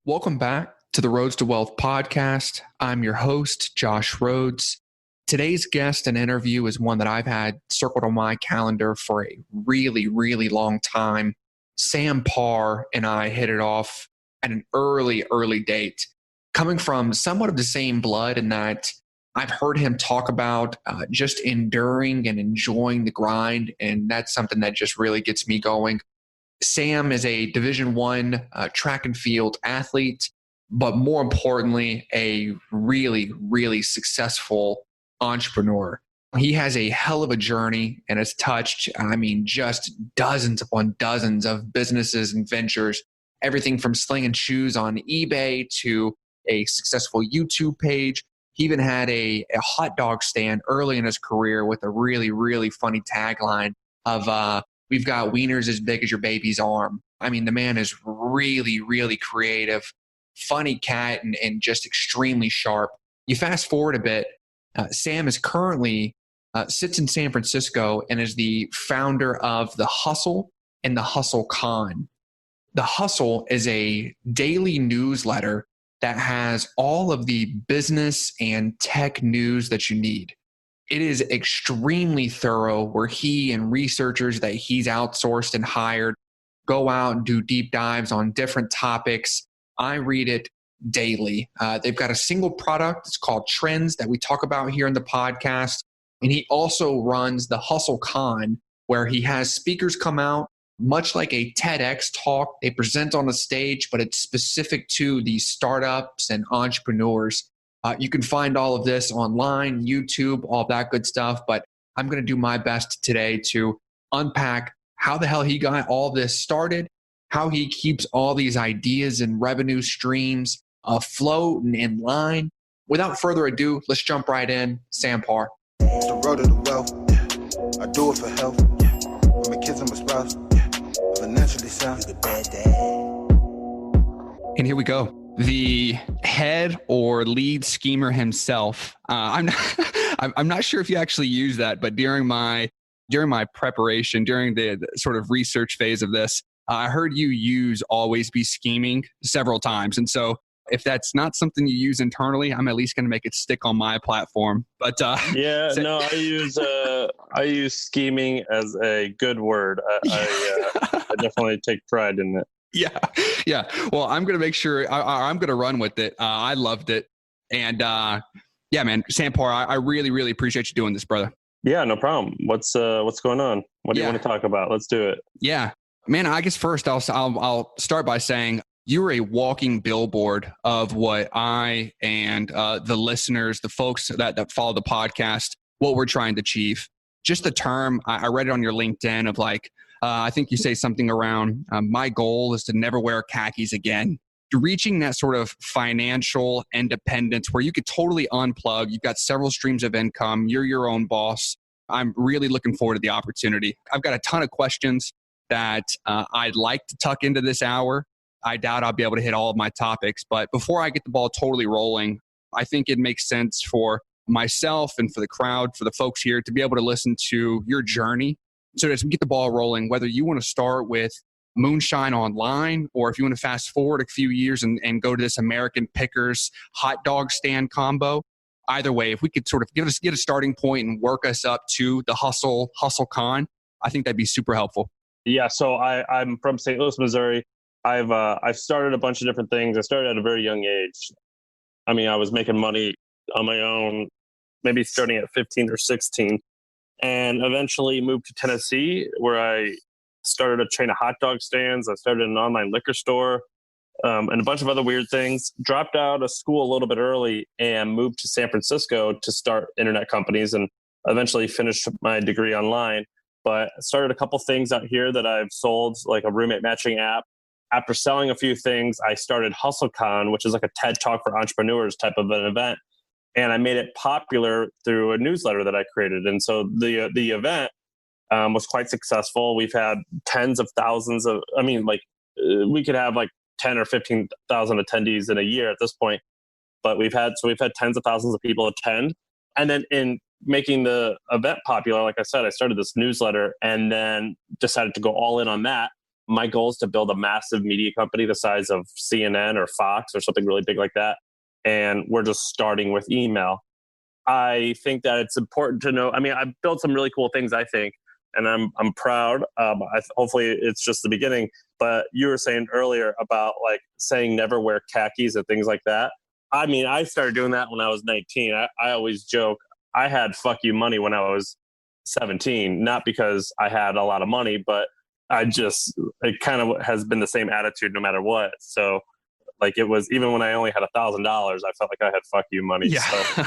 Welcome back to the Roads to Wealth podcast. I'm your host, Josh Rhodes. Today's guest and interview is one that I've had circled on my calendar for a really, really long time. Sam Parr and I hit it off at an early date, coming from somewhat of the same blood in that I've heard him talk about just enduring and enjoying the grind, and that's something that just really gets me going. Sam is a Division I track and field athlete, but more importantly, a really, really successful entrepreneur. He has a hell of a journey and has touched, just dozens upon dozens of businesses and ventures, everything from slinging shoes on eBay to a successful YouTube page. He even had a hot dog stand early in his career with a really, really funny tagline of, we've got wieners as big as your baby's arm. I mean, the man is really, really creative, funny cat, and just extremely sharp. You fast forward a bit, Sam is currently sits in San Francisco and is the founder of The Hustle and The Hustle Con. The Hustle is a daily newsletter that has all of the business and tech news that you need. It is extremely thorough, where he and researchers that he's outsourced and hired go out and do deep dives on different topics. I read it daily. They've got a single product. It's called Trends that we talk about here in the podcast. And he also runs the Hustle Con, where he has speakers come out, much like a TEDx talk. They present on a stage, but it's specific to these startups and entrepreneurs. You can find all of this online, YouTube, all that good stuff. But I'm going to do my best today to unpack how the hell he got all this started, how he keeps all these ideas and revenue streams afloat and in line. Without further ado, let's jump right in. Sam Parr. The road to the wealth, I do it for health. For my kids and my spouse, financially sound. And here we go. The head or lead schemer himself. I'm not sure if you actually use that, but during my preparation, during the sort of research phase of this, I heard you use "always be scheming" several times, and so if that's not something you use internally, I'm at least going to make it stick on my platform. But I use scheming as a good word. I definitely take pride in it. Yeah. Well, I'm going to make sure I'm going to run with it. I loved it. And man, Sam Parr, I really, really appreciate you doing this, brother. Yeah, no problem. What's going on? What do you want to talk about? Let's do it. Yeah, man, I guess first I'll start by saying you're a walking billboard of what I and the listeners, the folks that follow the podcast, what we're trying to achieve. Just the term, I read it on your LinkedIn of like, I think you say something around, my goal is to never wear khakis again. Reaching that sort of financial independence where you could totally unplug. You've got several streams of income. You're your own boss. I'm really looking forward to the opportunity. I've got a ton of questions that I'd like to tuck into this hour. I doubt I'll be able to hit all of my topics. But before I get the ball totally rolling, I think it makes sense for myself and for the crowd, for the folks here, to be able to listen to your journey. So as we get the ball rolling, whether you want to start with Moonshine Online, or if you want to fast forward a few years and go to this American Pickers hot dog stand combo, either way, if we could sort of get a starting point and work us up to the Hustle Con, I think that'd be super helpful. Yeah, so I'm from St. Louis, Missouri. I've started a bunch of different things. I started at a very young age. I mean, I was making money on my own, maybe starting at 15 or 16. And eventually moved to Tennessee, where I started a chain of hot dog stands. I started an online liquor store and a bunch of other weird things. Dropped out of school a little bit early and moved to San Francisco to start internet companies, and eventually finished my degree online. But started a couple things out here that I've sold, like a roommate matching app. After selling a few things, I started HustleCon, which is like a TED Talk for entrepreneurs type of an event. And I made it popular through a newsletter that I created. And so the event was quite successful. We've had tens of thousands of, we could have like 10 or 15,000 attendees in a year at this point. But we've had tens of thousands of people attend. And then in making the event popular, like I said, I started this newsletter and then decided to go all in on that. My goal is to build a massive media company the size of CNN or Fox or something really big like that. And we're just starting with email. I think that it's important to know. I mean, I've built some really cool things, I think, and I'm proud. Hopefully it's just the beginning. But you were saying earlier about like saying never wear khakis and things like that. I mean, I started doing that when I was 19. I always joke I had fuck you money when I was 17, not because I had a lot of money, but it kind of has been the same attitude no matter what. So like it was, even when I only had $1,000, I felt like I had fuck you money. Yeah. So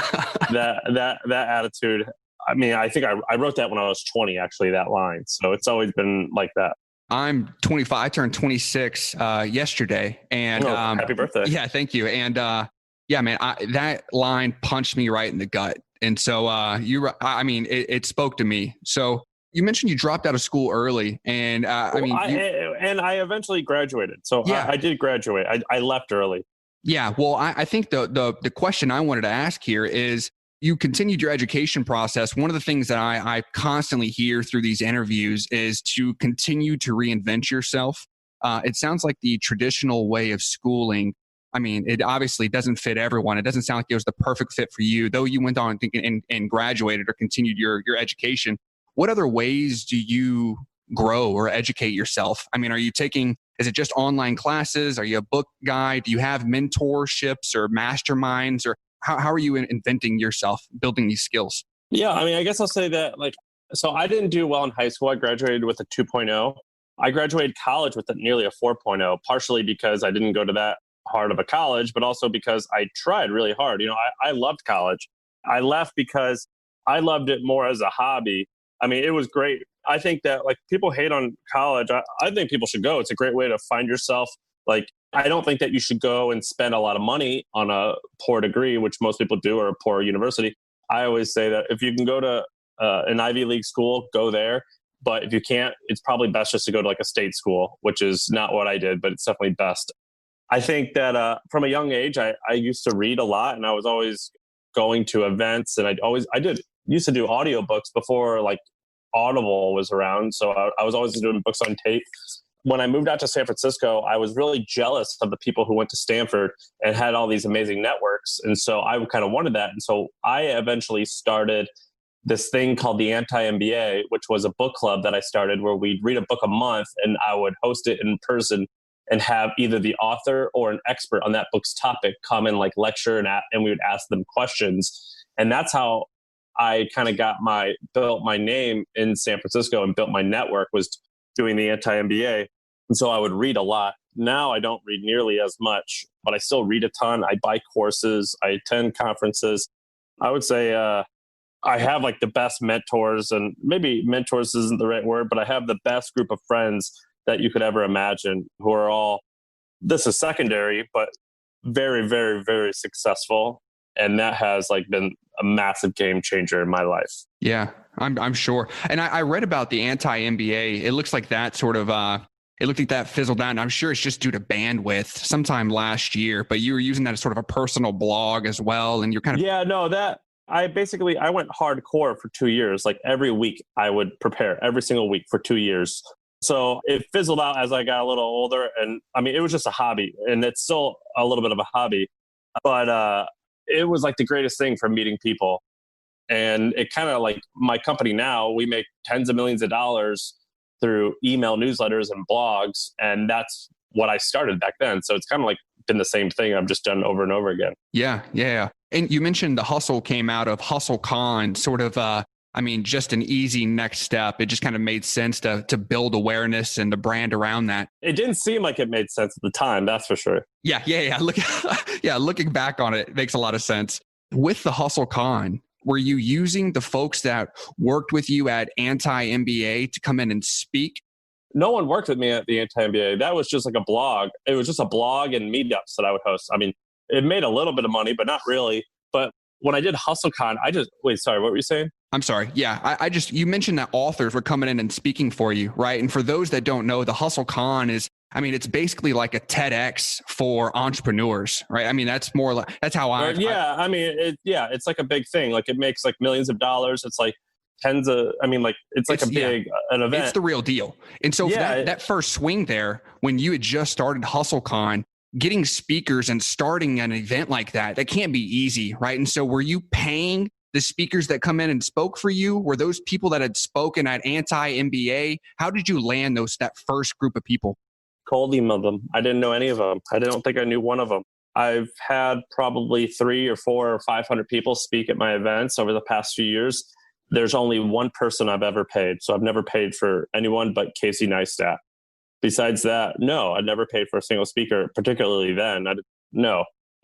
that attitude, I mean, I think I wrote that when I was 20, actually, that line. So it's always been like that. I'm 25. I turned 26 yesterday, and happy birthday! Yeah, thank you. And yeah, man, that line punched me right in the gut. And so it spoke to me. So you mentioned you dropped out of school early, and I eventually graduated. So yeah. I did graduate. I left early. Yeah. Well, I think the question I wanted to ask here is, you continued your education process. One of the things that I constantly hear through these interviews is to continue to reinvent yourself. It sounds like the traditional way of schooling, I mean, it obviously doesn't fit everyone. It doesn't sound like it was the perfect fit for you, though you went on and graduated or continued your education. What other ways do you grow or educate yourself? I mean, is it just online classes? Are you a book guy? Do you have mentorships or masterminds, or how are you inventing yourself, building these skills? Yeah, I mean, I guess I'll say that, so I didn't do well in high school. I graduated with a 2.0. I graduated college with nearly a 4.0, partially because I didn't go to that hard of a college, but also because I tried really hard. I loved college. I left because I loved it more as a hobby. I mean, it was great. I think that people hate on college. I think people should go. It's a great way to find yourself. I don't think that you should go and spend a lot of money on a poor degree, which most people do, or a poor university. I always say that if you can go to an Ivy League school, go there. But if you can't, it's probably best just to go to a state school, which is not what I did, but it's definitely best. I think that from a young age, I used to read a lot, and I was always going to events, and used to do audiobooks before Audible was around. So I was always doing books on tape. When I moved out to San Francisco, I was really jealous of the people who went to Stanford and had all these amazing networks. And so I kind of wanted that. And so I eventually started this thing called the Anti-MBA, which was a book club that I started where we'd read a book a month, and I would host it in person and have either the author or an expert on that book's topic come and lecture, and we would ask them questions. And that's how I kind of built my name in San Francisco and built my network, was doing the Anti-MBA. And so I would read a lot. Now I don't read nearly as much, but I still read a ton. I buy courses. I attend conferences. I would say I have the best mentors, and maybe mentors isn't the right word, but I have the best group of friends that you could ever imagine, who are all, this is secondary, but very, very, very successful. And that has been a massive game changer in my life. Yeah, I'm sure. And I read about the Anti-MBA. It looks like that fizzled out. And I'm sure it's just due to bandwidth sometime last year, but you were using that as sort of a personal blog as well. And you're kind of... Yeah, no, I went hardcore for 2 years. Every week I would prepare every single week for 2 years. So it fizzled out as I got a little older. And I mean, it was just a hobby, and it's still a little bit of a hobby, but it was the greatest thing for meeting people. And it kind of my company now, we make tens of millions of dollars through email newsletters and blogs. And that's what I started back then. So it's kind of been the same thing I've just done over and over again. Yeah. And you mentioned the hustle came out of HustleCon, sort of, just an easy next step. It just kind of made sense to build awareness and the brand around that. It didn't seem like it made sense at the time, that's for sure. Yeah. Looking back on it, it makes a lot of sense. With the HustleCon, were you using the folks that worked with you at Anti-MBA to come in and speak? No one worked with me at the Anti-MBA. That was just a blog. It was just a blog and meetups that I would host. I mean, it made a little bit of money, but not really. But when I did HustleCon, wait, sorry, what were you saying? I'm sorry. Yeah, you mentioned that authors were coming in and speaking for you, right? And for those that don't know, the HustleCon is, it's basically like a TEDx for entrepreneurs, right? I mean, that's how it's a big thing. It makes millions of dollars. It's it's like a big an event. It's the real deal. And so Yeah, that first swing there, when you had just started HustleCon, getting speakers and starting an event like that can't be easy, right? And so were you paying the speakers that come in and spoke for you? Were those people that had spoken at anti-MBA? How did you land that first group of people? cold emailed them. I didn't know any of them. I don't think I knew one of them. I've had probably 300 or 400 or 500 people speak at my events over the past few years. There's only one person I've ever paid. So I've never paid for anyone but Casey Neistat. Besides that, no, I never paid for a single speaker, particularly then.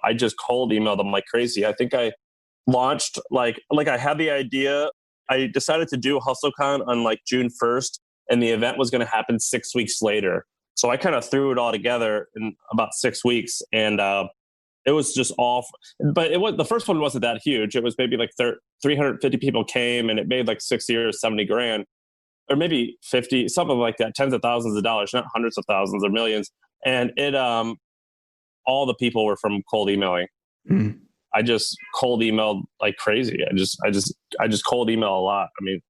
I just cold emailed them like crazy. I think I launched like I had the idea. I decided to do HustleCon on like June 1st, and the event was going to happen 6 weeks later. So I kind of threw it all together in about 6 weeks, and it was just off. But the first one wasn't that huge. It was maybe like 350 people came, and it made like 60 or 70 grand, or maybe 50, something like that, tens of thousands of dollars, not hundreds of thousands or millions. And it, all the people were from cold emailing. Mm. I just cold emailed like crazy. I just cold email a lot. I mean,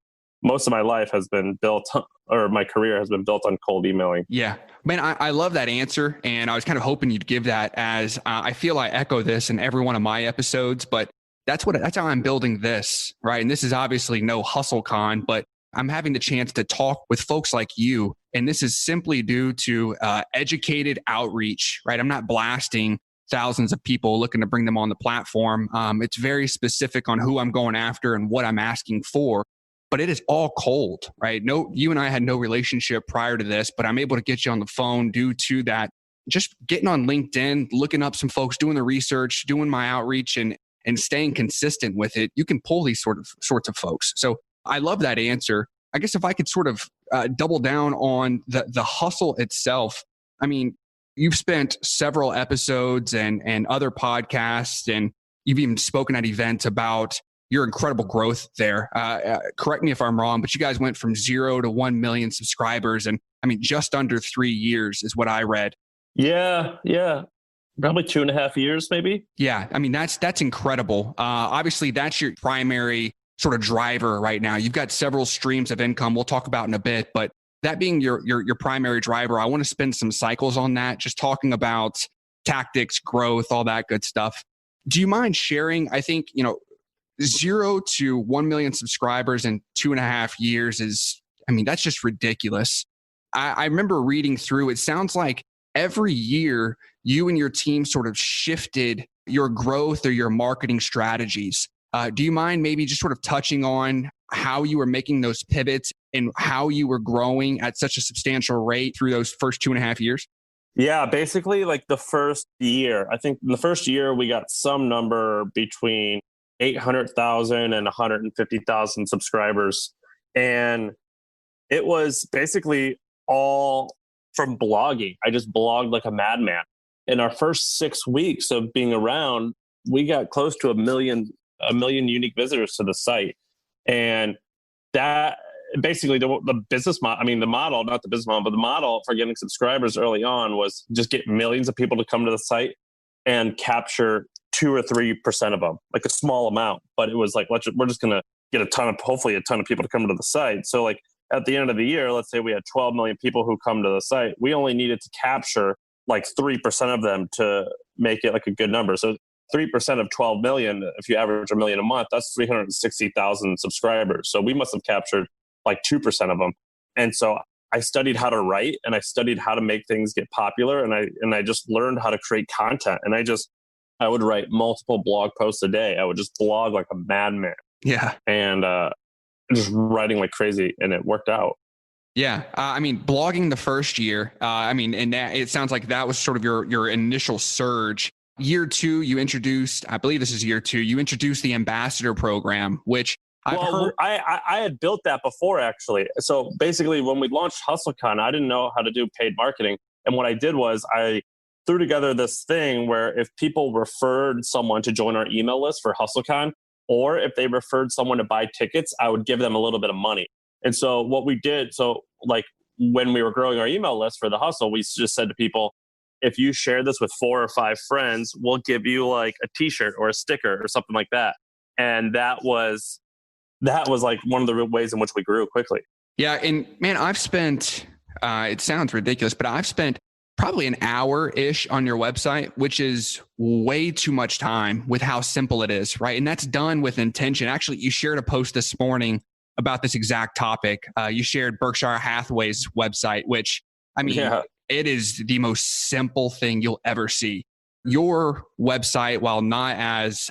most of my life has been built, or my career has been built on cold emailing. Yeah, man, I love that answer. And I was kind of hoping you'd give that, as I feel I echo this in every one of my episodes, but that's how I'm building this, right? And this is obviously no HustleCon, but I'm having the chance to talk with folks like you. And this is simply due to educated outreach, right? I'm not blasting thousands of people looking to bring them on the platform. It's very specific on who I'm going after and what I'm asking for, but it is all cold, right? No, you and I had no relationship prior to this, but I'm able to get you on the phone due to that. Just getting on LinkedIn, looking up some folks, doing the research, doing my outreach, and staying consistent with it. You can pull these sorts of folks. So I love that answer. I guess if I could sort of double down on the hustle itself. I mean, you've spent several episodes and other podcasts, and you've even spoken at events about your incredible growth there. Correct me if I'm wrong, but you guys went from 0 to 1 million subscribers. And I mean, just under 3 years is what I read. Yeah. Probably 2.5 years, maybe. Yeah. I mean, that's incredible. Obviously, that's your primary sort of driver right now. You've got several streams of income we'll talk about in a bit, but that being your primary driver, I want to spend some cycles on that, just talking about tactics, growth, all that good stuff. Do you mind sharing? I think, 0 to 1 million subscribers in 2.5 years that's just ridiculous. I remember reading through, it sounds like every year you and your team sort of shifted your growth or your marketing strategies. Do you mind maybe just sort of touching on how you were making those pivots and how you were growing at such a substantial rate through those first 2.5 years? Yeah, basically like the first year. I think in the first year we got some number between 800,000 and 150,000 subscribers. And it was basically all from blogging. I just blogged like a madman. In our first 6 weeks of being around, we got close to a million unique visitors to the site. And that basically the business model, the model, not the business model, but the model for getting subscribers early on was just get millions of people to come to the site and capture 2 or 3% of them, like a small amount. But it was like, we're just going to get hopefully a ton of people to come to the site. So like at the end of the year, let's say we had 12 million people who come to the site. We only needed to capture like 3% of them to make it like a good number. So 3% of 12 million, if you average a million a month, that's 360,000 subscribers. So we must have captured like 2% of them. And so I studied how to write, and I studied how to make things get popular. And I just learned how to create content. And I would write multiple blog posts a day. I would just blog like a madman. Yeah. And just writing like crazy, and it worked out. Yeah. Blogging the first year, and it sounds like that was sort of your initial surge. Year 2, you introduced, I believe this is year 2, you introduced the ambassador program, which I had built that before, actually. So basically, when we launched HustleCon, I didn't know how to do paid marketing. And what I did was I threw together this thing where if people referred someone to join our email list for HustleCon, or if they referred someone to buy tickets, I would give them a little bit of money. And so what we did, like when we were growing our email list for the Hustle, we just said to people, if you share this with 4 or 5 friends, we'll give you like a t-shirt or a sticker or something like that. And that was that was like one of the ways in which we grew quickly. Yeah. And man, I've spent, it sounds ridiculous, but I've spent probably an hour-ish on your website, which is way too much time with how simple it is, right? And that's done with intention. Actually, you shared a post this morning about this exact topic. You shared Berkshire Hathaway's website, which, I mean, Yeah. it is the most simple thing you'll ever see. Your website, while not as,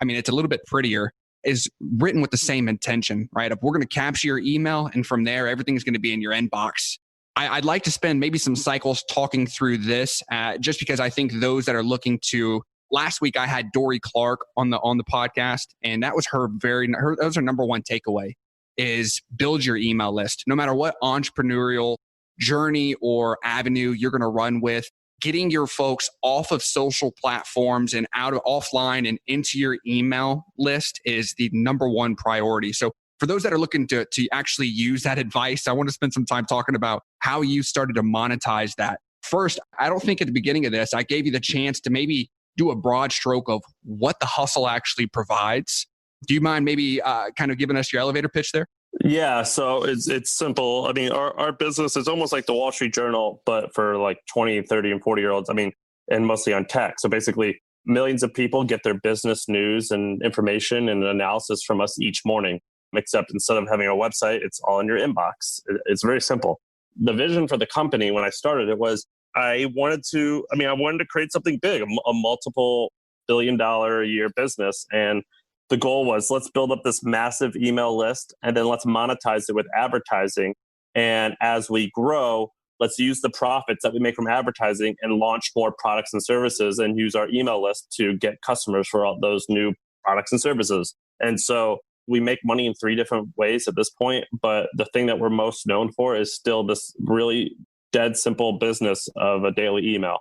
I mean, it's a little bit prettier, is written with the same intention, right? If we're going to capture your email and from there, everything's going to be in your inbox. I'd like to spend maybe some cycles talking through this, just because I think those that are looking to. Last week I had Dory Clark on the podcast, and that was that was her number one takeaway: is build your email list. No matter what entrepreneurial journey or avenue you're going to run with, getting your folks off of social platforms and out of offline and into your email list is the number one priority. So for those that are looking to actually use that advice, I want to spend some time talking about how you started to monetize that. First, I don't think at the beginning of this, I gave you the chance to maybe do a broad stroke of what the hustle actually provides. Do you mind maybe kind of giving us your elevator pitch there? Yeah, so it's simple. I mean, our business is almost like the Wall Street Journal, but for like 20, 30, and 40-year-olds. I mean, and mostly on tech. So basically, millions of people get their business news and information and analysis from us each morning, except instead of having a website, it's all in your inbox. It's very simple. The vision for the company when I started it was I wanted to create something big, a multiple billion-dollar a year business. And the goal was, let's build up this massive email list and then let's monetize it with advertising. And as we grow, let's use the profits that we make from advertising and launch more products and services and use our email list to get customers for all those new products and services. And so we make money in 3 different ways at this point. But the thing that we're most known for is still this really dead simple business of a daily email.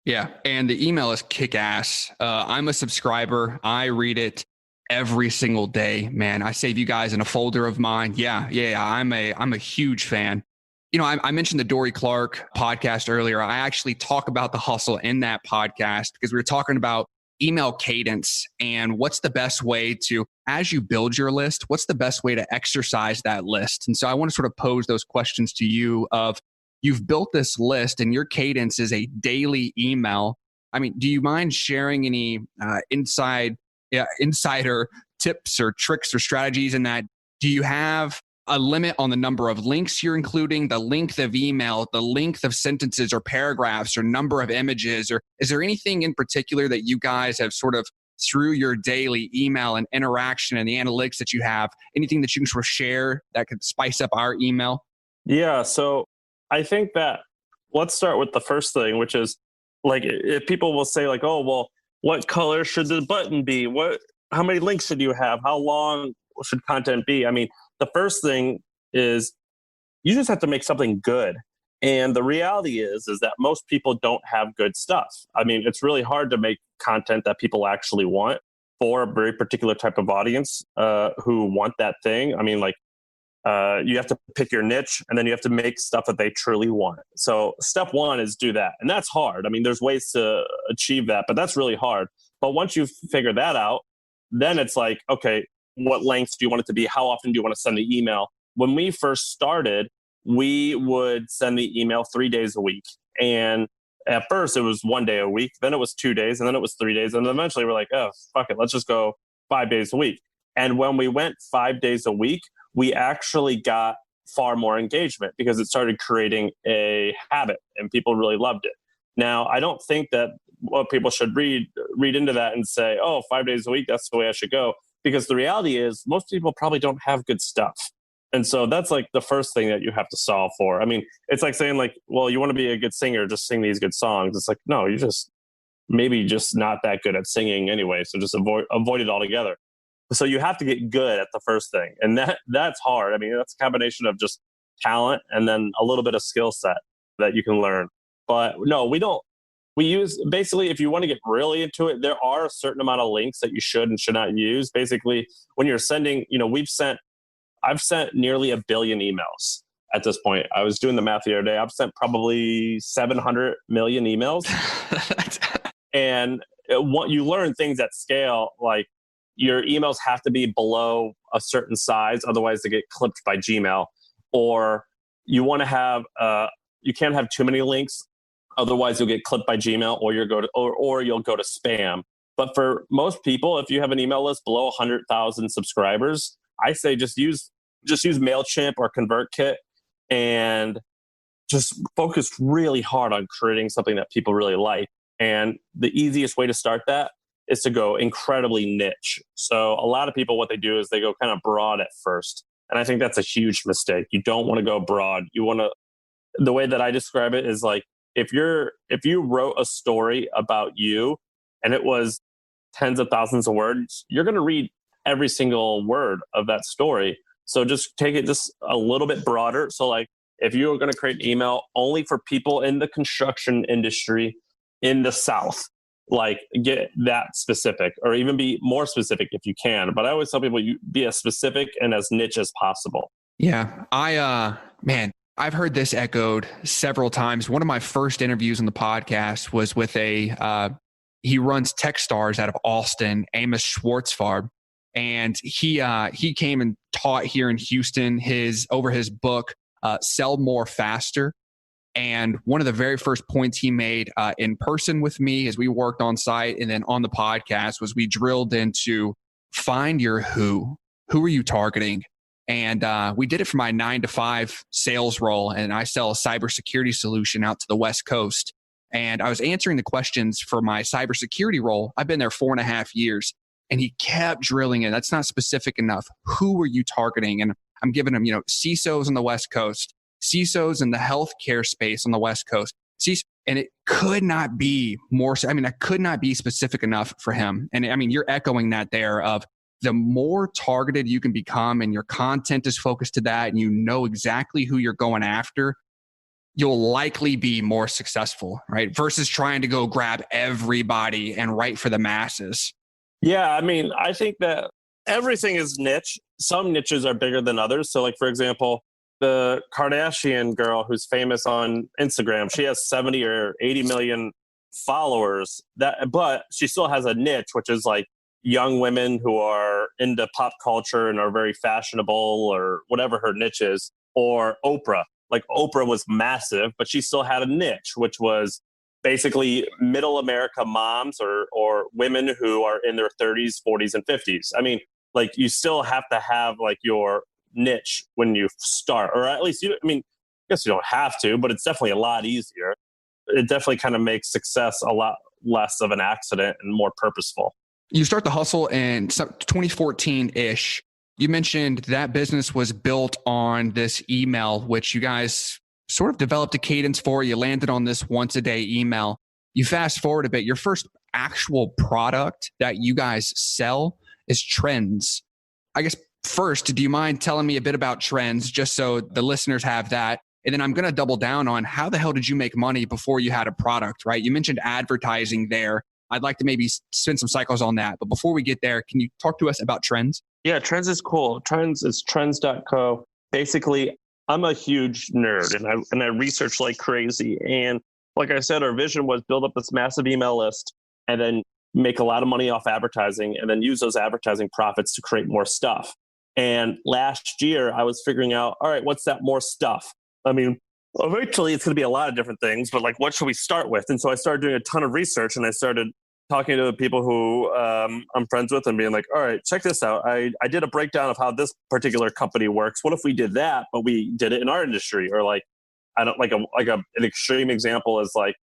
Yeah. And the email is kick ass. I'm a subscriber. I read it every single day, man. I save you guys in a folder of mine. Yeah. I'm a huge fan. You know, I mentioned the Dory Clark podcast earlier. I actually talk about the hustle in that podcast because we were talking about email cadence and what's the best way to, as you build your list, what's the best way to exercise that list? And so I want to sort of pose those questions to you of, you've built this list and your cadence is a daily email. I mean, do you mind sharing any insider tips or tricks or strategies in that? Do you have a limit on the number of links you're including, the length of email, the length of sentences or paragraphs or number of images? Or is there anything in particular that you guys have sort of through your daily email and interaction and the analytics that you have, anything that you can sort of share that could spice up our email? Yeah. So I think that let's start with the first thing, which is like, if people will say like, oh, well, what color should the button be? How many links should you have? How long should content be? I mean, the first thing is you just have to make something good. And the reality is that most people don't have good stuff. I mean, it's really hard to make content that people actually want for a very particular type of audience who want that thing. I mean, like, you have to pick your niche and then you have to make stuff that they truly want. So step one is do that. And that's hard. I mean, there's ways to achieve that, but that's really hard. But once you figure that out, then it's like, okay, what length do you want it to be? How often do you want to send the email? When we first started, we would send the email 3 days a week. And at first it was 1 day a week, then it was 2 days, and then it was 3 days. And eventually we're like, oh, fuck it, let's just go 5 days a week. And when we went 5 days a week, we actually got far more engagement because it started creating a habit and people really loved it. Now, I don't think that what people should read into that and say, oh, 5 days a week, that's the way I should go. Because the reality is most people probably don't have good stuff. And so that's like the first thing that you have to solve for. I mean, it's like saying like, well, you want to be a good singer, just sing these good songs. It's like, no, you're just maybe just not that good at singing anyway. So just avoid it altogether. So you have to get good at the first thing. And that's hard. I mean, that's a combination of just talent and then a little bit of skill set that you can learn. But no, we don't. We use basically, if you want to get really into it, there are a certain amount of links that you should and should not use. Basically, when you're sending, I've sent nearly 1 billion emails at this point. I was doing the math the other day. I've sent probably 700 million emails. And you learn things at scale, like your emails have to be below a certain size, otherwise they get clipped by Gmail. Or you want to have, you can't have too many links, otherwise you'll get clipped by Gmail, or you'll go to spam. But for most people, if you have an email list below 100,000 subscribers, I say just use MailChimp or ConvertKit and just focus really hard on creating something that people really like. And the easiest way to start that is to go incredibly niche. So a lot of people, what they do is they go kind of broad at first. And I think that's a huge mistake. You don't want to go broad. You want to, the way that I describe it is like, if you wrote a story about you and it was tens of thousands of words, you're going to read every single word of that story. So just take it just a little bit broader. So like, if you're going to create an email only for people in the construction industry in the South, like get that specific, or even be more specific if you can. But I always tell people, you be as specific and as niche as possible. Yeah. I've heard this echoed several times. One of my first interviews on the podcast was with he runs Techstars out of Austin, Amos Schwartzfarb. And he came and taught here in Houston over his book, Sell More Faster. And one of the very first points he made in person with me as we worked on site and then on the podcast was we drilled into find your who. Who are you targeting? And we did it for my 9-to-5 sales role. And I sell a cybersecurity solution out to the West Coast. And I was answering the questions for my cybersecurity role. I've been there 4.5 years. And he kept drilling in. That's not specific enough. Who are you targeting? And I'm giving him, CISOs on the West Coast, CISOs in the healthcare space on the West Coast. And it could not be more. That could not be specific enough for him. And you're echoing that there of the more targeted you can become and your content is focused to that and you know exactly who you're going after, you'll likely be more successful, right? Versus trying to go grab everybody and write for the masses. Yeah, I think that everything is niche. Some niches are bigger than others. So like, for example, the Kardashian girl who's famous on Instagram, she has 70 or 80 million followers, but she still has a niche, which is like young women who are into pop culture and are very fashionable or whatever her niche is, or Oprah. Like Oprah was massive, but she still had a niche, which was basically middle America moms or women who are in their 30s, 40s, and 50s. Like you still have to have like your niche when you start, or at least I guess you don't have to, but it's definitely a lot easier. It definitely kind of makes success a lot less of an accident and more purposeful. You start the hustle in 2014-ish. You mentioned that business was built on this email, which you guys sort of developed a cadence for. You landed on this once a day email. You fast forward a bit, your first actual product that you guys sell is Trends. I guess first, do you mind telling me a bit about Trends just so the listeners have that? And then I'm going to double down on how the hell did you make money before you had a product, right? You mentioned advertising there. I'd like to maybe spend some cycles on that. But before we get there, can you talk to us about Trends? Yeah, Trends is cool. Trends is trends.co. Basically, I'm a huge nerd and I research like crazy. And like I said, our vision was build up this massive email list and then make a lot of money off advertising and then use those advertising profits to create more stuff. And last year I was figuring out, all right, what's that more stuff? Eventually it's going to be a lot of different things, but like, what should we start with? And so I started doing a ton of research and I started talking to the people who I'm friends with and being like, all right, check this out. I did a breakdown of how this particular company works. What if we did that, but we did it in our industry? Or like, I don't an extreme example is like,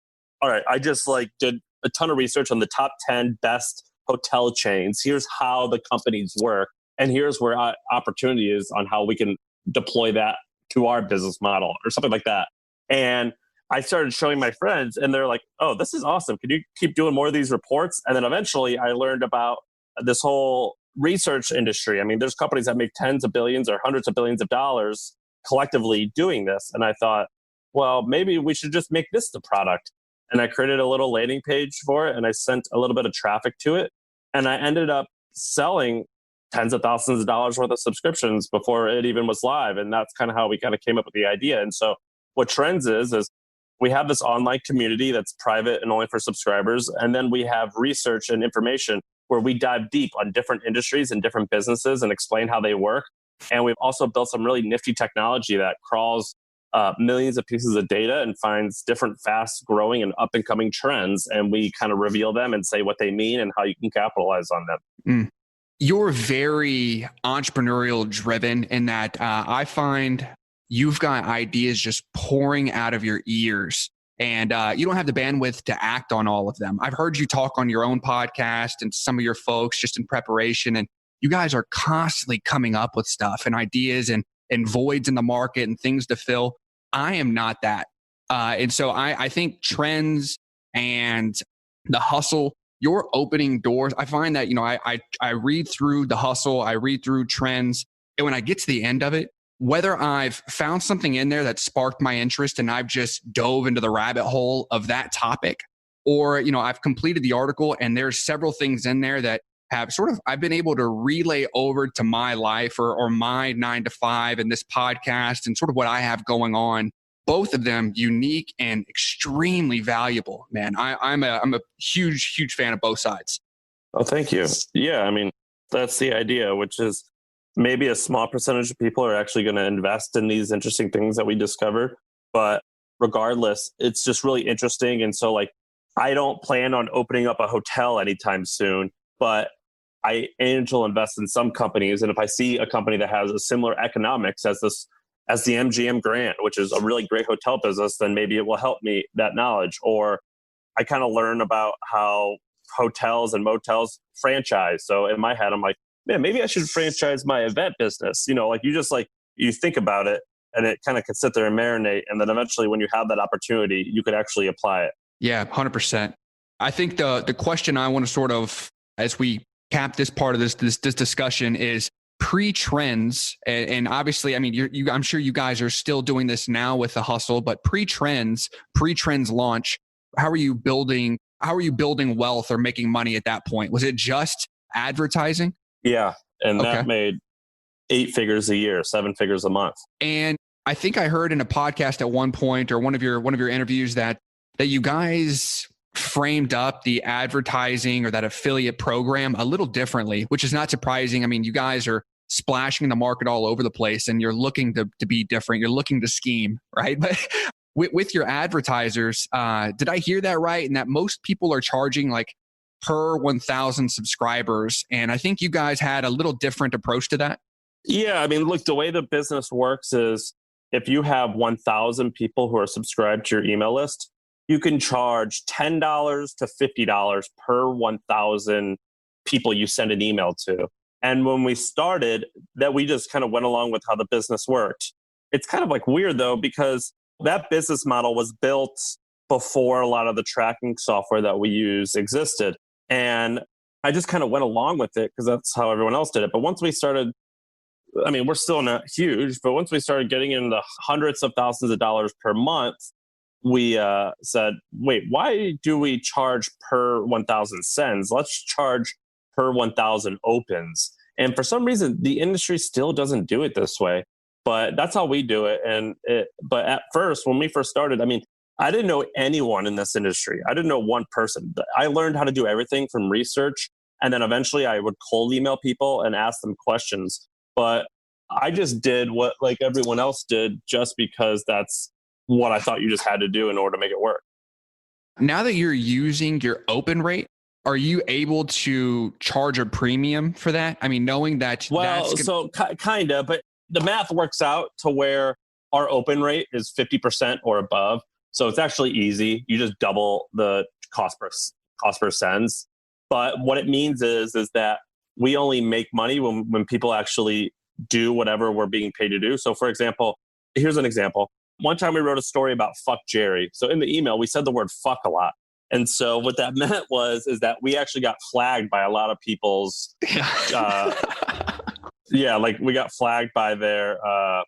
all right, I just like did a ton of research on the top 10 best hotel chains. Here's how the companies work. And here's where opportunity is on how we can deploy that to our business model or something like that. And I started showing my friends and they're like, oh, this is awesome. Can you keep doing more of these reports? And then eventually I learned about this whole research industry. There's companies that make tens of billions or hundreds of billions of dollars collectively doing this. And I thought, well, maybe we should just make this the product. And I created a little landing page for it and I sent a little bit of traffic to it. And I ended up selling tens of thousands of dollars worth of subscriptions before it even was live. And that's kind of how we kind of came up with the idea. And so what Trends is we have this online community that's private and only for subscribers. And then we have research and information where we dive deep on different industries and different businesses and explain how they work. And we've also built some really nifty technology that crawls millions of pieces of data and finds different fast growing and up and coming trends. And we kind of reveal them and say what they mean and how you can capitalize on them. Mm. You're very entrepreneurial driven in that I find you've got ideas just pouring out of your ears and you don't have the bandwidth to act on all of them. I've heard you talk on your own podcast and some of your folks just in preparation, and you guys are constantly coming up with stuff and ideas and voids in the market and things to fill. I am not that. And so I think trends and the hustle, you're opening doors. I find that, I read through the hustle, I read through trends. And when I get to the end of it, whether I've found something in there that sparked my interest and I've just dove into the rabbit hole of that topic, or, I've completed the article and there's several things in there that have I've been able to relay over to my life or my 9 to 5 and this podcast and sort of what I have going on. Both of them unique and extremely valuable, man. I'm a huge fan of both sides. Oh, thank you. Yeah, I mean, that's the idea, which is maybe a small percentage of people are actually going to invest in these interesting things that we discover. But regardless, it's just really interesting. And so I don't plan on opening up a hotel anytime soon, but I angel invest in some companies. And if I see a company that has a similar economics as the MGM Grand, which is a really great hotel business, then maybe it will help me that knowledge. Or I kind of learn about how hotels and motels franchise. So in my head, I'm like, man, maybe I should franchise my event business. You think about it and it kind of can sit there and marinate. And then eventually when you have that opportunity, you could actually apply it. Yeah, 100%. I think the question I want to sort of, as we cap this part of this discussion, is pre-trends. And obviously, I mean, I'm sure you guys are still doing this now with the hustle, but pre-trends launch, how are you building wealth or making money at that point? Was it just advertising? Yeah. And Okay. That made 8 figures a year, 7 figures a month. And I think I heard in a podcast at one point or one of your interviews that you guys framed up the advertising or that affiliate program a little differently, which is not surprising. I mean, you guys are splashing the market all over the place and you're looking to be different. You're looking to scheme, right? But with your advertisers, did I hear that right? And that most people are charging per 1,000 subscribers. And I think you guys had a little different approach to that. Yeah. I mean, look, the way the business works is if you have 1,000 people who are subscribed to your email list, you can charge $10 to $50 per 1,000 people you send an email to. And when we started, that we just kind of went along with how the business worked. It's kind of weird though, because that business model was built before a lot of the tracking software that we use existed. And I just kind of went along with it because that's how everyone else did it. But once we started, I mean, we're still not huge, but once we started getting into the hundreds of thousands of dollars per month, we said, wait, why do we charge per 1,000 sends? Let's charge per 1,000 opens. And for some reason, the industry still doesn't do it this way, but that's how we do it. But at first, when we first started, I mean, I didn't know anyone in this industry. I didn't know one person. I learned how to do everything from research. And then eventually I would cold email people and ask them questions. But I just did what everyone else did just because that's what I thought you just had to do in order to make it work. Now that you're using your open rate, are you able to charge a premium for that? I mean, knowing that kind of, but the math works out to where our open rate is 50% or above. So it's actually easy. You just double the cost per sends. But what it means is that we only make money when people actually do whatever we're being paid to do. So for example, here's an example. One time we wrote a story about fuck Jerry. So in the email, we said the word fuck a lot. And so what that meant is that we actually got flagged by a lot of people's, we got flagged by their, by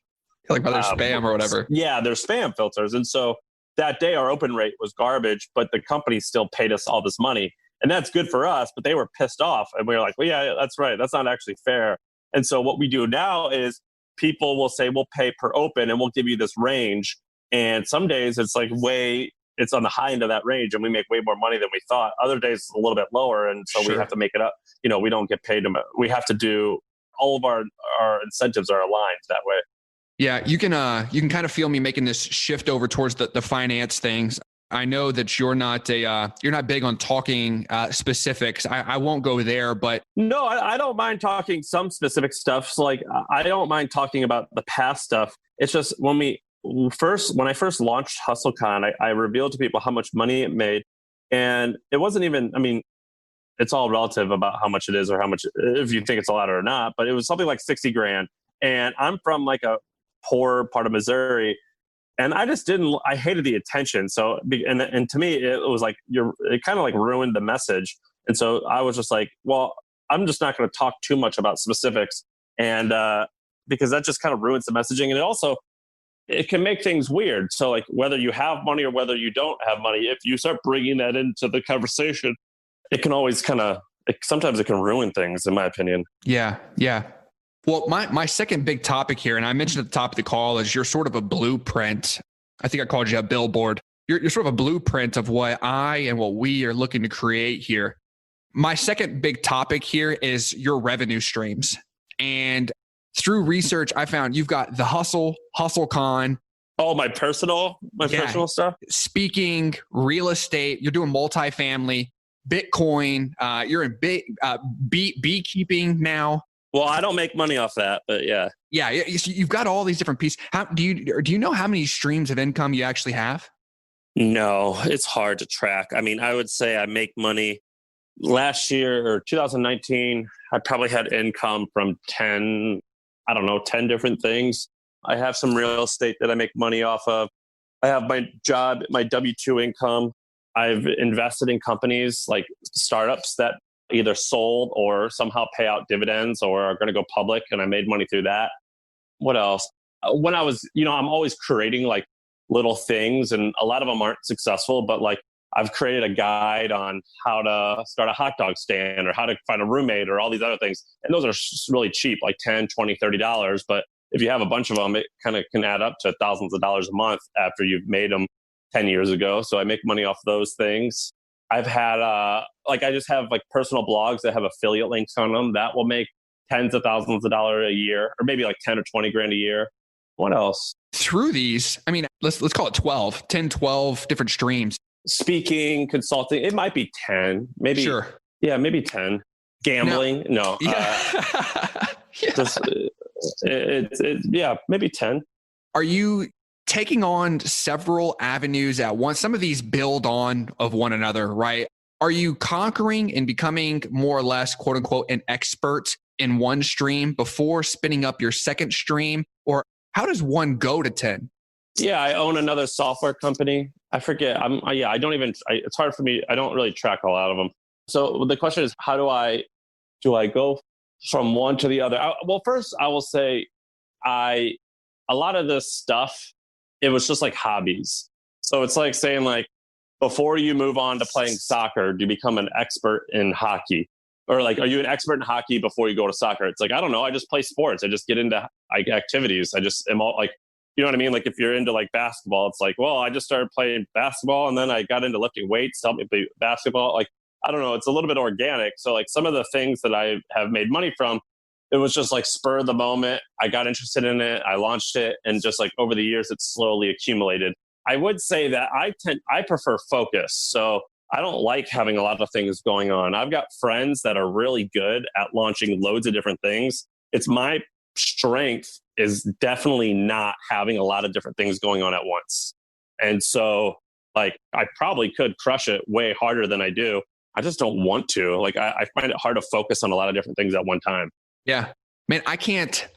their spam or whatever. Yeah, their spam filters. And so that day our open rate was garbage, but the company still paid us all this money. And that's good for us, but they were pissed off. And we were like, well, yeah, that's right. That's not actually fair. And so what we do now is people will say, we'll pay per open and we'll give you this range. And some days it's way it's on the high end of that range and we make way more money than we thought. Other days it's a little bit lower. And so we have to make it up. We don't get paid. We have to do all of our incentives are aligned that way. Yeah. You can kind of feel me making this shift over towards the finance things. I know that you're not big on talking specifics. I won't go there, but no, I don't mind talking some specific stuff. So like, I don't mind talking about the past stuff. It's just when I first launched HustleCon, I revealed to people how much money it made, and it wasn't even. I mean, it's all relative about how much it is or how much if you think it's a lot or not. But it was something like $60,000, and I'm from like a poor part of Missouri. And I just I hated the attention. So, and to me, it was like, it kind of like ruined the message. And so I was just like, well, I'm just not going to talk too much about specifics. And because that just kind of ruins the messaging. And it can make things weird. So like whether you have money or whether you don't have money, if you start bringing that into the conversation, it can always sometimes it can ruin things, in my opinion. Yeah. Yeah. Well, my second big topic here, and I mentioned at the top of the call, is you're sort of a blueprint. I think I called you a billboard. You're sort of a blueprint of what I and what we are looking to create here. My second big topic here is your revenue streams. And through research, I found you've got the HustleCon. Oh, my personal stuff? Speaking, real estate, you're doing multifamily, Bitcoin, you're in beekeeping now. Well, I don't make money off that, but yeah. Yeah, you've got all these different pieces. Do you know how many streams of income you actually have? No, it's hard to track. I mean, I would say I make money last year or 2019. I probably had income from 10 different things. I have some real estate that I make money off of. I have my job, my W-2 income. I've invested in companies like startups that either sold or somehow pay out dividends or are going to go public, and I made money through that. What else? When I was, I'm always creating like little things, and a lot of them aren't successful, but like I've created a guide on how to start a hot dog stand or how to find a roommate or all these other things. And those are really cheap, like $10, $20, $30. But if you have a bunch of them, it kind of can add up to thousands of dollars a month after you've made them 10 years ago. So I make money off those things. I've had, I just have like personal blogs that have affiliate links on them that will make tens of thousands of dollars a year, or maybe like 10 or 20 grand a year. What else? Through these, I mean, let's call it 12 different streams. Speaking, consulting, it might be 10, maybe. Sure. Yeah, maybe 10. Gambling, no. Yeah. Yeah, maybe 10. Are you taking on several avenues at once? Some of these build on of one another, right? Are you conquering and becoming more or less, quote unquote, an expert in one stream before spinning up your second stream? Or how does one go to 10? Yeah, I own another software company. I forget. It's hard for me. I don't really track a lot of them. So the question is, how do I go from one to the other? First I will say a lot of this stuff, it was just like hobbies. So it's like saying like, before you move on to playing soccer, do you become an expert in hockey? Or like, are you an expert in hockey before you go to soccer? It's like, I don't know. I just play sports. I just get into activities. I just am all like, you know what I mean? Like if you're into like basketball, it's like, well, I just started playing basketball and then I got into lifting weights to help me play basketball. Like, I don't know. It's a little bit organic. So like some of the things that I have made money from, it was just like spur of the moment. I got interested in it. I launched it. And just like over the years, it's slowly accumulated. I would say that I prefer focus. So I don't like having a lot of things going on. I've got friends that are really good at launching loads of different things. It's my strength is definitely not having a lot of different things going on at once. And so like I probably could crush it way harder than I do. I just don't want to. Like I find it hard to focus on a lot of different things at one time. Yeah. Man, I can't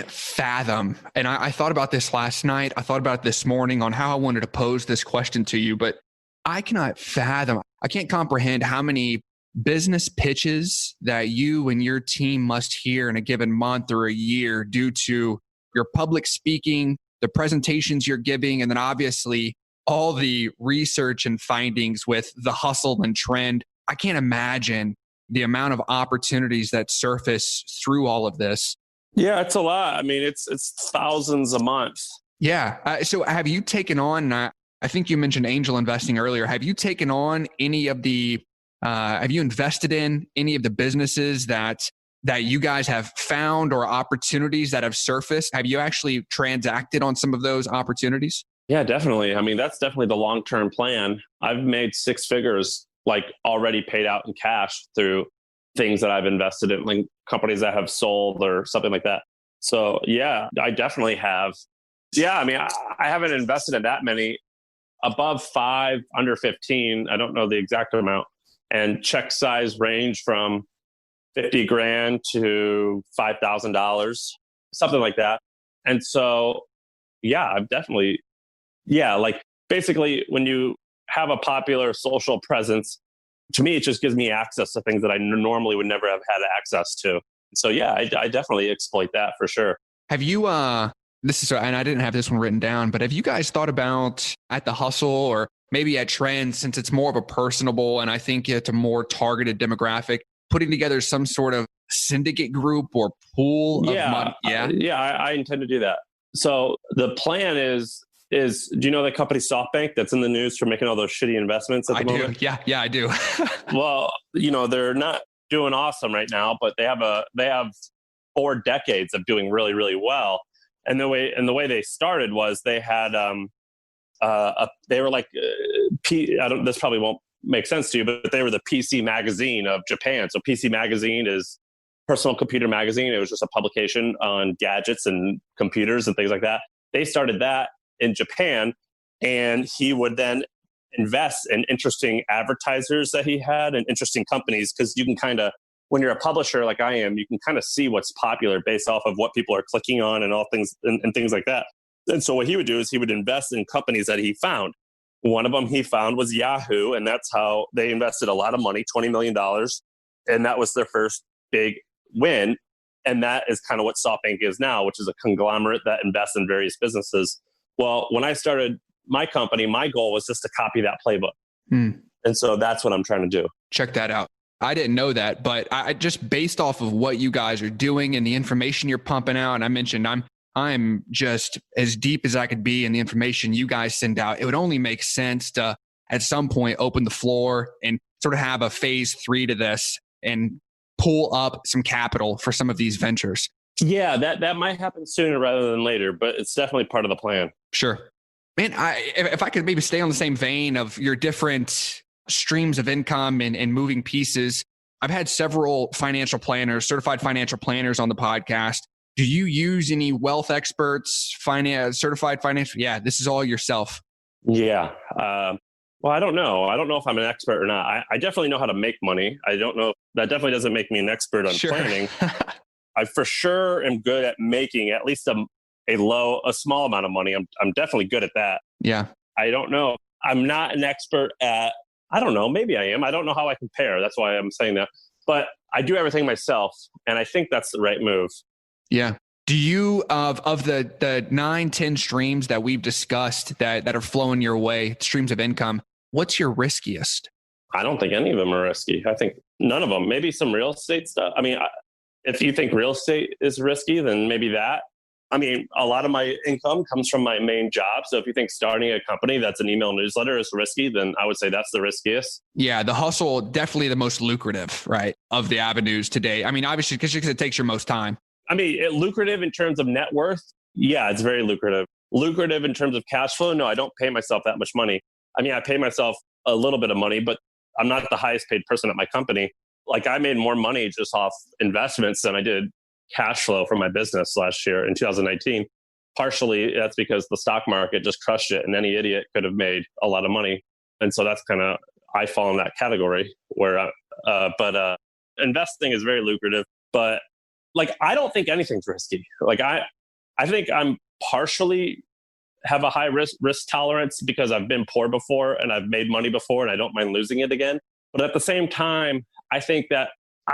fathom. And I thought about this last night. I thought about it this morning on how I wanted to pose this question to you, but I cannot fathom. I can't comprehend how many business pitches that you and your team must hear in a given month or a year due to your public speaking, the presentations you're giving, and then obviously all the research and findings with the hustle and trend. I can't imagine the amount of opportunities that surface through all of this. Yeah, it's a lot. I mean, it's thousands a month. Yeah. So have you taken on, I think you mentioned angel investing earlier. Have you taken on any of the, have you invested in any of the businesses that you guys have found or opportunities that have surfaced? Have you actually transacted on some of those opportunities? Yeah, definitely. I mean, that's definitely the long-term plan. I've made six figures, like already paid out in cash through things that I've invested in, like companies that have sold or something like that. So yeah, I definitely have. Yeah, I mean, I haven't invested in that many. Above 5, under 15. I don't know the exact amount. And check size range from 50 grand to $5,000, something like that. And so, yeah, I've definitely, yeah, like basically when you have a popular social presence, to me, it just gives me access to things that I normally would never have had access to. So yeah, I definitely exploit that for sure. Have you, this is, and I didn't have this one written down, but have you guys thought about at the Hustle or maybe at Trend, since it's more of a personable and I think it's a more targeted demographic, putting together some sort of syndicate group or pool of money? Yeah, I intend to do that. So the plan is do you know the company SoftBank that's in the news for making all those shitty investments at the moment? Yeah, I do. Well, they're not doing awesome right now, but they have 4 decades of doing really, really well. And the way they started was they had they were like this probably won't make sense to you, but they were the PC magazine of Japan. So PC magazine is personal computer magazine. It was just a publication on gadgets and computers and things like that. They started that in Japan, and he would then invest in interesting advertisers that he had and interesting companies, because you can kind of, when you're a publisher like I am, you can kind of see what's popular based off of what people are clicking on and all things and things like that. And so what he would do is he would invest in companies that he found. One of them he found was Yahoo, and that's how they invested a lot of money, $20 million. And that was their first big win. And that is kind of what SoftBank is now, which is a conglomerate that invests in various businesses. Well, when I started my company, my goal was just to copy that playbook. And so that's what I'm trying to do. Check that out. I didn't know that, but I just based off of what you guys are doing and the information you're pumping out, and I mentioned I'm just as deep as I could be in the information you guys send out. It would only make sense to at some point open the floor and sort of have a phase 3 to this and pull up some capital for some of these ventures. Yeah, that might happen sooner rather than later, but it's definitely part of the plan. Sure. Man, if I could maybe stay on the same vein of your different streams of income and moving pieces, I've had several financial planners, certified financial planners on the podcast. Do you use any wealth experts, certified financial? Yeah, this is all yourself. Yeah. Well, I don't know. I don't know if I'm an expert or not. I definitely know how to make money. I don't know. That definitely doesn't make me an expert on planning. I for sure am good at making at least a small amount of money. I'm definitely good at that. Yeah. I don't know. I'm not an expert at, I don't know, maybe I am. I don't know how I compare. That's why I'm saying that. But I do everything myself. And I think that's the right move. Yeah. Do you, of the 9-10 streams that we've discussed that are flowing your way, streams of income, what's your riskiest? I don't think any of them are risky. I think none of them. Maybe some real estate stuff. I mean, if you think real estate is risky, then maybe that. I mean, a lot of my income comes from my main job. So if you think starting a company that's an email newsletter is risky, then I would say that's the riskiest. Yeah, the hustle, definitely the most lucrative, right, of the avenues today. I mean, obviously, because it takes your most time. I mean, lucrative in terms of net worth. Yeah, it's very lucrative. Lucrative in terms of cash flow. No, I don't pay myself that much money. I mean, I pay myself a little bit of money, but I'm not the highest paid person at my company. Like I made more money just off investments than I did cash flow from my business last year in 2019. Partially that's because the stock market just crushed it and any idiot could have made a lot of money. And so that's kind of, I fall in that category where, but investing is very lucrative, but like, I don't think anything's risky. Like I think I'm partially have a high risk tolerance because I've been poor before and I've made money before and I don't mind losing it again. But at the same time, I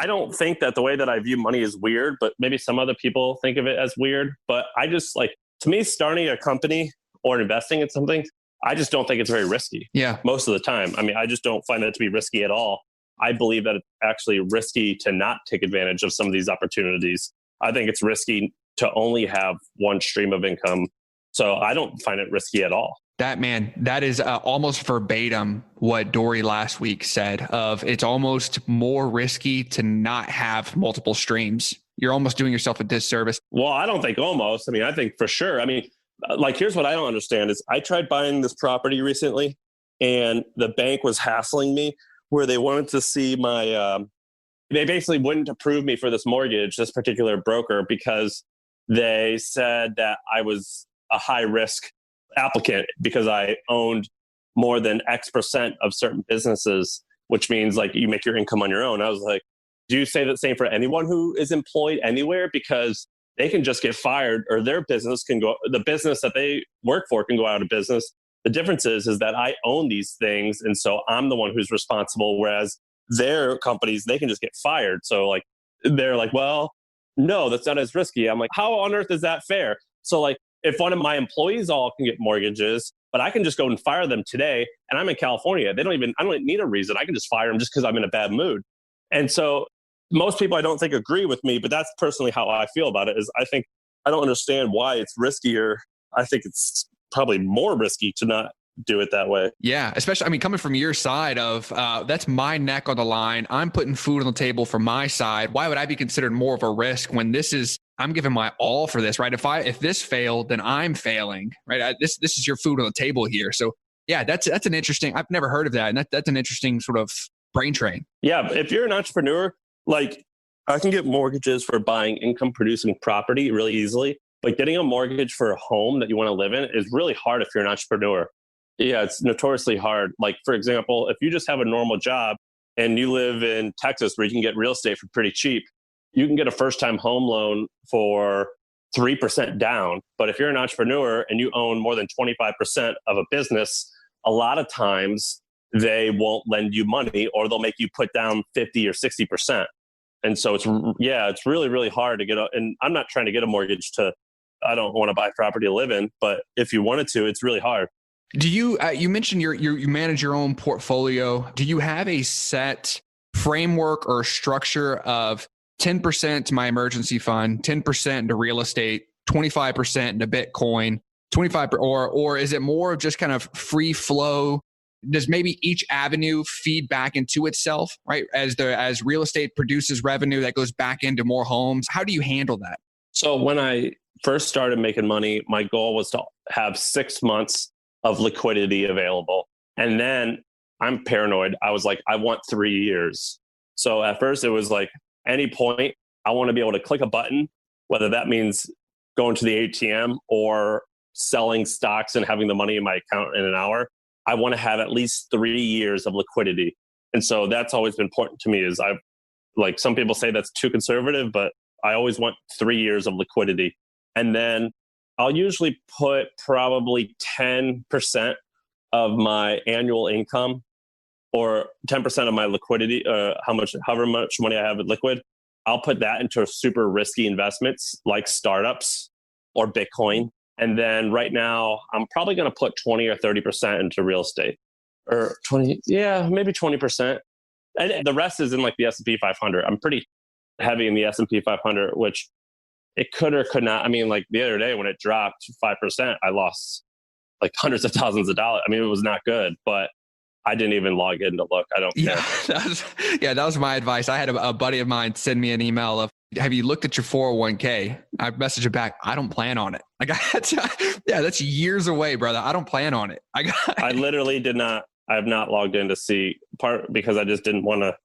don't think that the way that I view money is weird, but maybe some other people think of it as weird. But I just like, to me, starting a company or investing in something, I just don't think it's very risky. Yeah. Most of the time. I mean, I just don't find it to be risky at all. I believe that it's actually risky to not take advantage of some of these opportunities. I think it's risky to only have one stream of income. So I don't find it risky at all. That is almost verbatim what Dory last week said of it's almost more risky to not have multiple streams. You're almost doing yourself a disservice. Well, I don't think almost. I mean, I think for sure. I mean, like, here's what I don't understand is I tried buying this property recently and the bank was hassling me where they wanted to see my, they basically wouldn't approve me for this mortgage, this particular broker, because they said that I was a high risk applicant because I owned more than X percent of certain businesses, which means like you make your income on your own. I was like, do you say the same for anyone who is employed anywhere? Because they can just get fired or their business can go, the business that they work for can go out of business. The difference is that I own these things. And so I'm the one who's responsible. Whereas their companies, they can just get fired. So like, they're like, well, no, that's not as risky. I'm like, how on earth is that fair? So like, if one of my employees all can get mortgages, but I can just go and fire them today, and I'm in California, I don't need a reason. I can just fire them just because I'm in a bad mood. And so most people I don't think agree with me, but that's personally how I feel about it. Is I don't understand why it's riskier. I think it's probably more risky to not do it that way. Yeah, especially, I mean, coming from your side of that's my neck on the line. I'm putting food on the table for my side. Why would I be considered more of a risk when I'm giving my all for this, right? If this failed, then I'm failing, right? This is your food on the table here. So yeah, that's an interesting. I've never heard of that, and that's an interesting sort of brain train. Yeah, if you're an entrepreneur, like I can get mortgages for buying income producing property really easily. But getting a mortgage for a home that you want to live in is really hard if you're an entrepreneur. Yeah, it's notoriously hard. Like, for example, if you just have a normal job and you live in Texas where you can get real estate for pretty cheap, you can get a first-time home loan for 3% down. But if you're an entrepreneur and you own more than 25% of a business, a lot of times they won't lend you money or they'll make you put down 50 or 60%. And so it's really, really hard to get and I'm not trying to get a mortgage I don't want to buy property to live in, but if you wanted to, it's really hard. Do you, you mentioned you manage your own portfolio. Do you have a set framework or structure of 10% to my emergency fund, 10% into real estate, 25% into Bitcoin, 25, or is it more of just kind of free flow? Does maybe each avenue feed back into itself, right? As real estate produces revenue that goes back into more homes. How do you handle that? So when I first started making money, my goal was to have 6 months of liquidity available. And then I'm paranoid. I was like, I want 3 years. So at first it was like, any point, I want to be able to click a button, whether that means going to the ATM or selling stocks and having the money in my account in an hour. I want to have at least 3 years of liquidity. And so that's always been important to me is like some people say that's too conservative, but I always want 3 years of liquidity. And then I'll usually put probably 10% of my annual income or 10% of my liquidity, however much money I have in liquid, I'll put that into super risky investments like startups or Bitcoin. And then right now, I'm probably going to put 20 or 30% into real estate or 20. Yeah, maybe 20%. And the rest is in like the S&P 500. I'm pretty heavy in the S&P 500, which it could or could not. I mean, like the other day when it dropped 5%, I lost like hundreds of thousands of dollars. I mean, it was not good, but I didn't even log in to look. I don't care. That was my advice. I had a buddy of mine send me an email of, have you looked at your 401k? I messaged him back. I don't plan on it. That's years away, brother. I don't plan on it. I literally did not. I have not logged in to see, part because I just didn't want to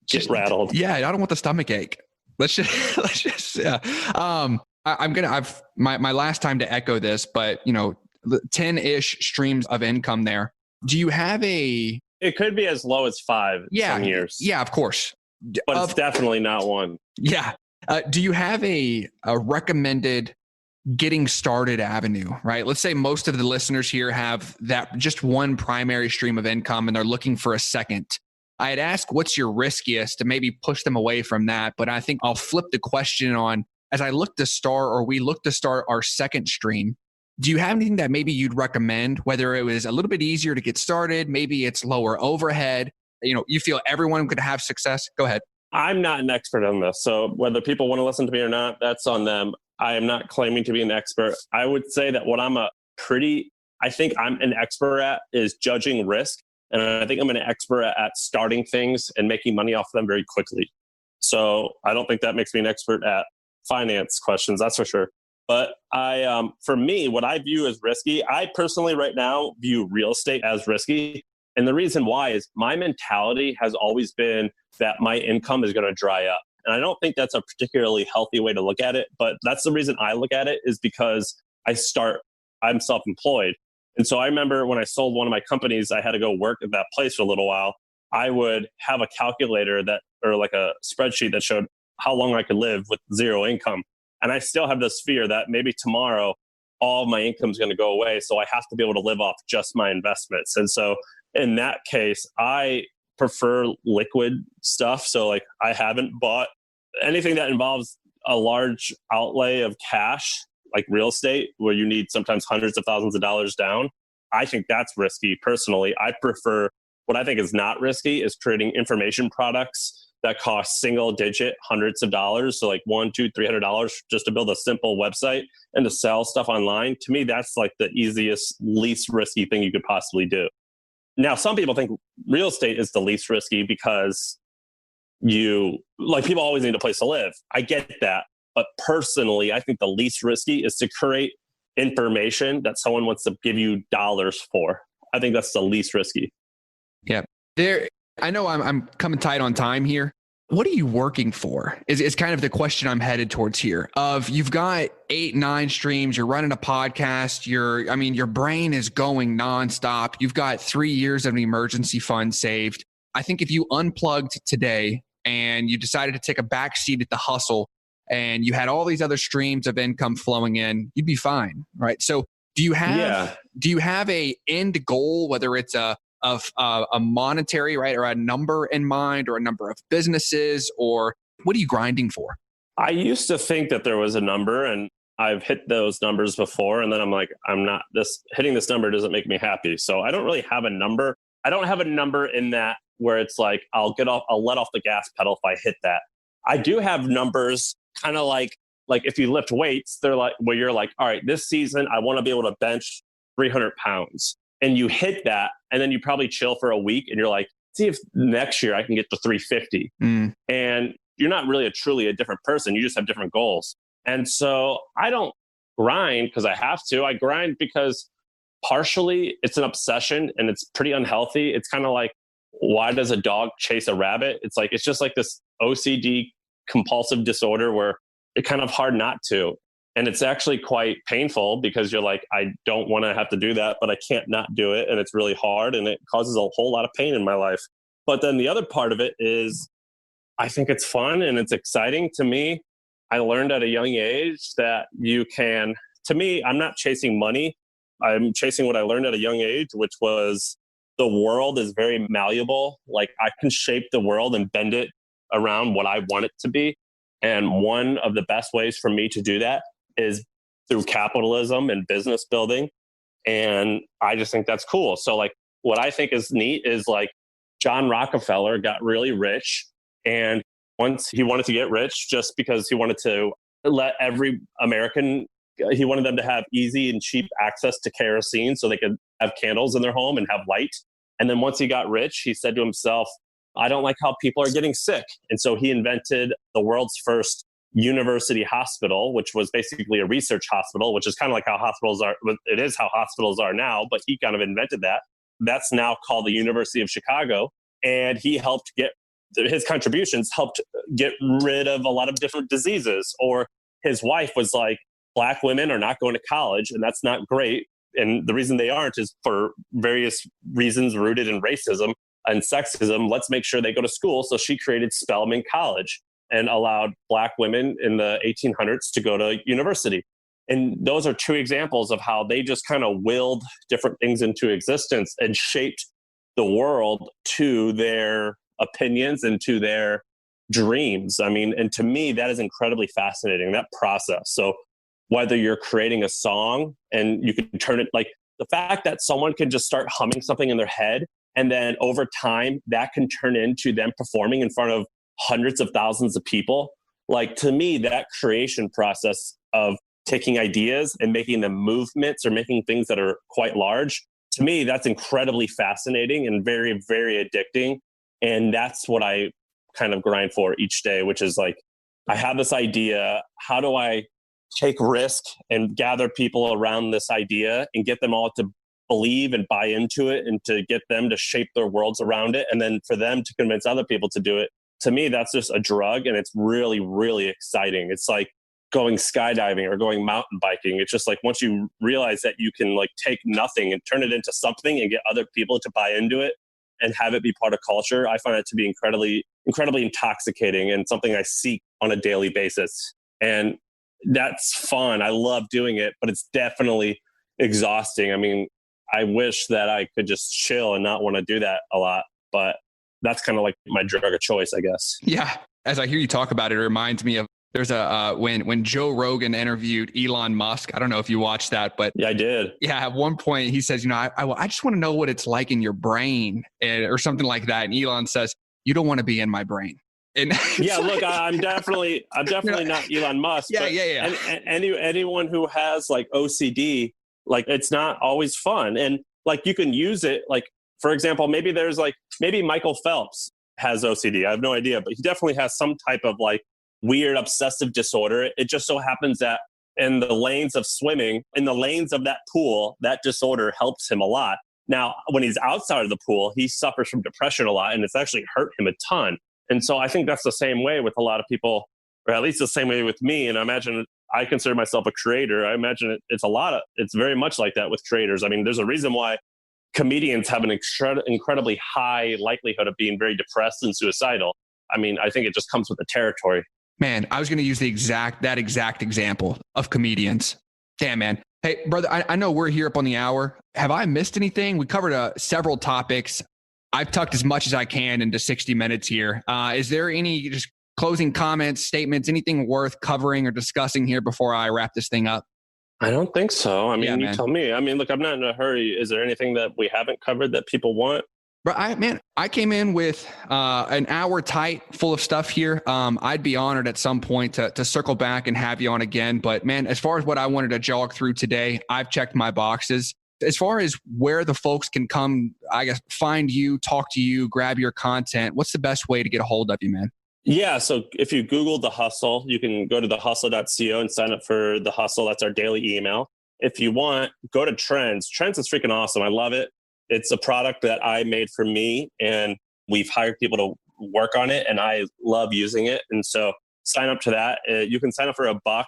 get rattled. Yeah, I don't want the stomach ache. Let's just yeah. I've my last time to echo this, but 10-ish streams of income there. Do you have it could be as low as 5 some years. Yeah, of course. But it's definitely not 1. Yeah. Do you have a recommended getting started avenue, right? Let's say most of the listeners here have that just one primary stream of income and they're looking for a second. I'd ask what's your riskiest to maybe push them away from that. But I think I'll flip the question on as we look to start our second stream. Do you have anything that maybe you'd recommend, whether it was a little bit easier to get started, maybe it's lower overhead, you feel everyone could have success? Go ahead. I'm not an expert on this. So whether people want to listen to me or not, that's on them. I am not claiming to be an expert. I would say that what I'm a pretty I think I'm an expert at is judging risk. And I think I'm an expert at starting things and making money off them very quickly. So I don't think that makes me an expert at finance questions, that's for sure. But for me, what I view as risky, I personally right now view real estate as risky. And the reason why is my mentality has always been that my income is going to dry up. And I don't think that's a particularly healthy way to look at it. But that's the reason I look at it is because I'm self-employed. And so I remember when I sold one of my companies, I had to go work at that place for a little while. I would have a calculator or like a spreadsheet that showed how long I could live with zero income. And I still have this fear that maybe tomorrow all of my income is going to go away. So I have to be able to live off just my investments. And so in that case, I prefer liquid stuff. So like I haven't bought anything that involves a large outlay of cash, like real estate, where you need sometimes hundreds of thousands of dollars down. I think that's risky personally. I prefer what I think is not risky is creating information products that cost single digit hundreds of dollars. So like $100, $200, $300 just to build a simple website and to sell stuff online. To me, that's like the easiest, least risky thing you could possibly do. Now, some people think real estate is the least risky because people always need a place to live. I get that. But personally, I think the least risky is to create information that someone wants to give you dollars for. I think that's the least risky. Yeah. I know I'm coming tight on time here. What are you working for is kind of the question I'm headed towards here. You've got 8, 9 streams, you're running a podcast, your brain is going nonstop. You've got 3 years of an emergency fund saved. I think if you unplugged today and you decided to take a back seat at the hustle and you had all these other streams of income flowing in, you'd be fine, right? So do you have a end goal, whether it's a monetary, right, or a number in mind, or a number of businesses, or what are you grinding for? I used to think that there was a number, and I've hit those numbers before, and then I'm like, hitting this number doesn't make me happy. So I don't really have a number. I don't have a number in that where it's like I'll let off the gas pedal if I hit that. I do have numbers kind of like if you lift weights, they're like where you're like, all right, this season I want to be able to bench 300 pounds. And you hit that, and then you probably chill for a week, and you're like, see if next year I can get to 350. And you're not really truly a different person. You just have different goals. And so I don't grind because I have to. I grind because partially it's an obsession and it's pretty unhealthy. It's kind of like, why does a dog chase a rabbit? It's just like this OCD compulsive disorder where it's kind of hard not to. And it's actually quite painful because you're like, I don't want to have to do that, but I can't not do it. And it's really hard and it causes a whole lot of pain in my life. But then the other part of it is I think it's fun and it's exciting to me. I learned at a young age that I'm not chasing money. I'm chasing what I learned at a young age, which was the world is very malleable. Like I can shape the world and bend it around what I want it to be. And one of the best ways for me to do that is through capitalism and business building. And I just think that's cool. So like what I think is neat is like John Rockefeller got really rich. And once he wanted to get rich just because he wanted to let every American, he wanted them to have easy and cheap access to kerosene so they could have candles in their home and have light. And then once he got rich, he said to himself, I don't like how people are getting sick. And so he invented the world's first university hospital, which was basically a research hospital, which is kind of like how hospitals are. It is how hospitals are now, but he kind of invented that. That's now called the University of Chicago. And his contributions helped get rid of a lot of different diseases. Or his wife was like, Black women are not going to college, and that's not great. And the reason they aren't is for various reasons rooted in racism and sexism. Let's make sure they go to school. So she created Spelman College and allowed Black women in the 1800s to go to university. And those are two examples of how they just kind of willed different things into existence and shaped the world to their opinions and to their dreams. I mean, and to me, that is incredibly fascinating, that process. So whether you're creating a song and you can turn it, like the fact that someone can just start humming something in their head, and then over time that can turn into them performing in front of hundreds of thousands of people. Like to me, that creation process of taking ideas and making them movements or making things that are quite large. To me, that's incredibly fascinating and very, very addicting. And that's what I kind of grind for each day, which is like, I have this idea. How do I take risk and gather people around this idea and get them all to believe and buy into it and to get them to shape their worlds around it? And then for them to convince other people to do it. To me, that's just a drug. And it's really, really exciting. It's like going skydiving or going mountain biking. It's just like, once you realize that you can like take nothing and turn it into something and get other people to buy into it and have it be part of culture, I find it to be incredibly, incredibly intoxicating and something I seek on a daily basis. And that's fun. I love doing it, but it's definitely exhausting. I mean, I wish that I could just chill and not want to do that a lot, but that's kind of like my drug of choice, I guess. Yeah. As I hear you talk about it, it reminds me of there's a when Joe Rogan interviewed Elon Musk. I don't know if you watched that, but yeah, I did. Yeah, at one point he says, I just want to know what it's like in your brain, or something like that. And Elon says, you don't want to be in my brain. And yeah, look, I'm definitely not Elon Musk. Yeah. And anyone who has like OCD, like it's not always fun, and like you can use it. Like for example, maybe Michael Phelps has OCD. I have no idea, but he definitely has some type of like weird obsessive disorder. It just so happens that in the lanes of swimming, in the lanes of that pool, that disorder helps him a lot. Now, when he's outside of the pool, he suffers from depression a lot, and it's actually hurt him a ton. And so I think that's the same way with a lot of people, or at least the same way with me. And I imagine I consider myself a creator. I imagine it's very much like that with creators. I mean, there's a reason why comedians have an incredibly high likelihood of being very depressed and suicidal. I mean, I think it just comes with the territory. Man, I was going to use that exact example of comedians. Damn, man. Hey, brother, I know we're here up on the hour. Have I missed anything? We covered several topics. I've tucked as much as I can into 60 minutes here. Is there any just closing comments, statements, anything worth covering or discussing here before I wrap this thing up? I don't think so. I mean, you tell me. I mean, look, I'm not in a hurry. Is there anything that we haven't covered that people want? But I came in with an hour tight full of stuff here. I'd be honored at some point to circle back and have you on again. But man, as far as what I wanted to jog through today, I've checked my boxes. As far as where the folks can come, I guess, find you, talk to you, grab your content, what's the best way to get a hold of you, man? Yeah. So if you Google The Hustle, you can go to thehustle.co and sign up for The Hustle. That's our daily email. If you want, go to Trends. Trends is freaking awesome. I love it. It's a product that I made for me, and we've hired people to work on it, and I love using it. And so sign up to that. You can sign up for $1.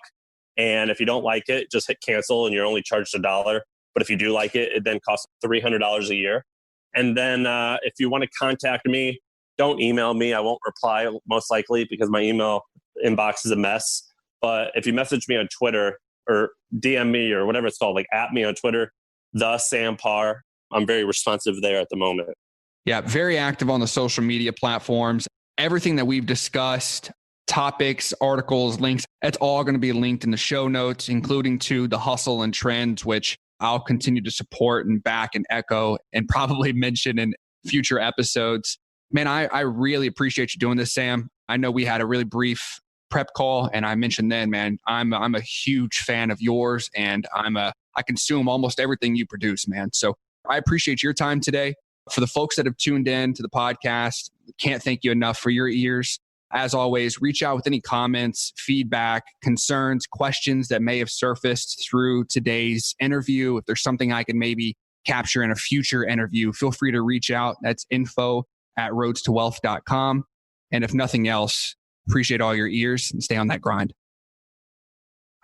And if you don't like it, just hit cancel and you're only charged $1. But if you do like it, it then costs $300 a year. And then if you want to contact me, don't email me. I won't reply most likely because my email inbox is a mess. But if you message me on Twitter or DM me or whatever it's called, like at me on Twitter, the Sam Parr, I'm very responsive there at the moment. Yeah, very active on the social media platforms. Everything that we've discussed, topics, articles, links, it's all going to be linked in the show notes, including to The Hustle and Trends, which I'll continue to support and back and echo and probably mention in future episodes. Man, I really appreciate you doing this, Sam. I know we had a really brief prep call, and I mentioned then, man, I'm a huge fan of yours, and I consume almost everything you produce, man. So I appreciate your time today. For the folks that have tuned in to the podcast, can't thank you enough for your ears. As always, reach out with any comments, feedback, concerns, questions that may have surfaced through today's interview. If there's something I can maybe capture in a future interview, feel free to reach out. That's info@roadstowealth.com. And if nothing else, appreciate all your ears and stay on that grind.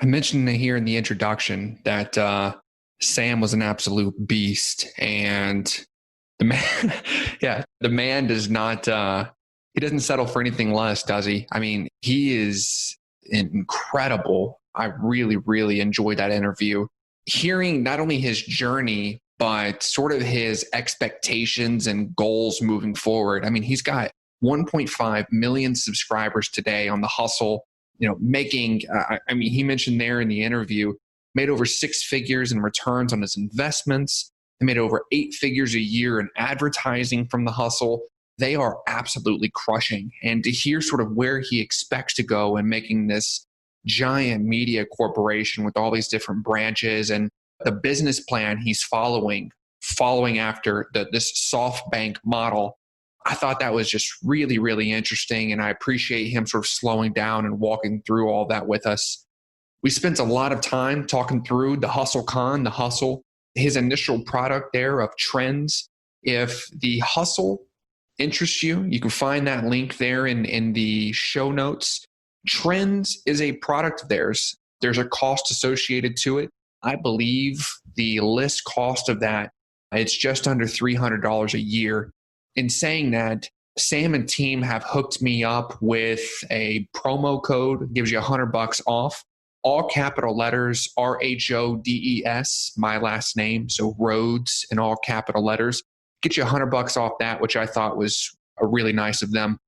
I mentioned here in the introduction that Sam was an absolute beast, and the man does not, he doesn't settle for anything less, does he? I mean, he is incredible. I really, really enjoyed that interview. Hearing not only his journey, but sort of his expectations and goals moving forward. I mean, he's got 1.5 million subscribers today on The Hustle, making, he mentioned there in the interview, made over 6 figures in returns on his investments. They made over 8 figures a year in advertising from The Hustle. They are absolutely crushing. And to hear sort of where he expects to go and making this giant media corporation with all these different branches, and the business plan he's following after this SoftBank model. I thought that was just really, really interesting, and I appreciate him sort of slowing down and walking through all that with us. We spent a lot of time talking through the hustle, his initial product there of Trends. If the hustle interests you, you can find that link there in the show notes. Trends is a product of theirs. There's a cost associated to it. I believe the list cost of that, it's just under $300 a year. In saying that, Sam and team have hooked me up with a promo code, gives you $100 off. All capital letters, RHODES, my last name, so Rhodes in all capital letters. Get you $100 off that, which I thought was really nice of them.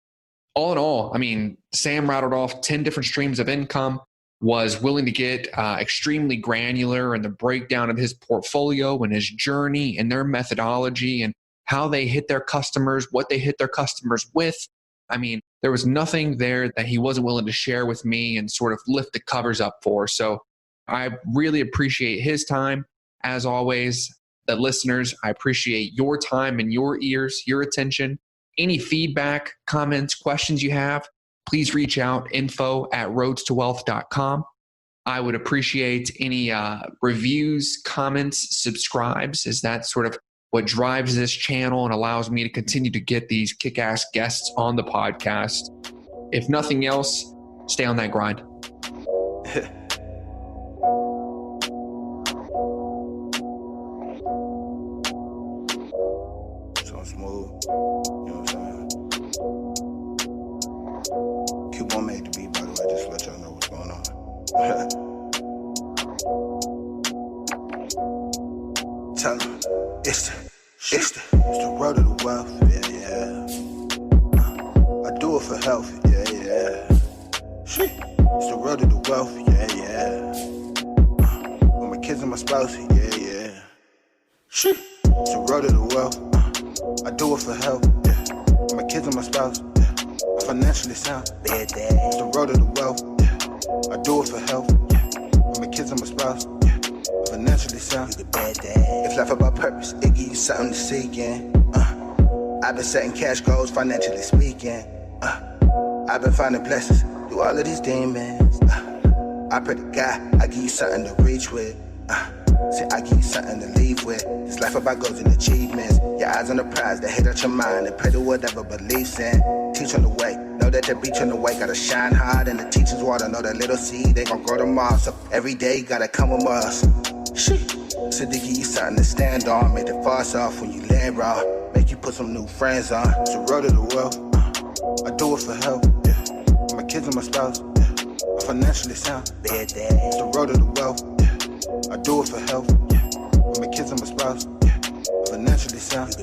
All in all, I mean, Sam rattled off 10 different streams of income, was willing to get extremely granular in the breakdown of his portfolio and his journey and their methodology and how they hit their customers, what they hit their customers with. I mean, there was nothing there that he wasn't willing to share with me and sort of lift the covers up for. So I really appreciate his time. As always, the listeners, I appreciate your time and your ears, your attention. Any feedback, comments, questions you have, please reach out, info@roadstowealth.com. I would appreciate any reviews, comments, subscribes, as that's sort of what drives this channel and allows me to continue to get these kick-ass guests on the podcast. If nothing else, stay on that grind. So smooth, you know what I'm saying? Q1 made the beat, by the way, just to let y'all know what's going on. Tell them, it's the road to the wealth, yeah. I do it for health, yeah. It's the road to the wealth, yeah. With my kids and my spouse, yeah. It's the road to the wealth. I do it for health, yeah. With my kids and my spouse, yeah. I'm financially sound, it's the road to the wealth, yeah. I do it for health, yeah. With my kids and my spouse, yeah. I'm financially sound. If life about purpose, it give you something to seek in. I've been setting cash goals, financially speaking. I've been finding blessings through all of these demons. I pray to God, I give you something to reach with. Say I give you something to leave with. This life about goals and achievements. Your eyes on the prize, they hit out your mind and pray to whatever beliefs in. Teach on the way, know that the beach on the way gotta shine hard. And the teacher's water, know that little seed, they gon' grow tomorrow. So every day gotta come with us. So they give you something to stand on. Make the false off when you land raw. Make you put some new friends on. It's the road to the wealth. I do it for health, yeah. With my kids and my spouse, yeah. I'm financially sound. It's the road to the wealth, yeah. I do it for health, yeah. With my kids and my spouse, yeah. I'm financially sound.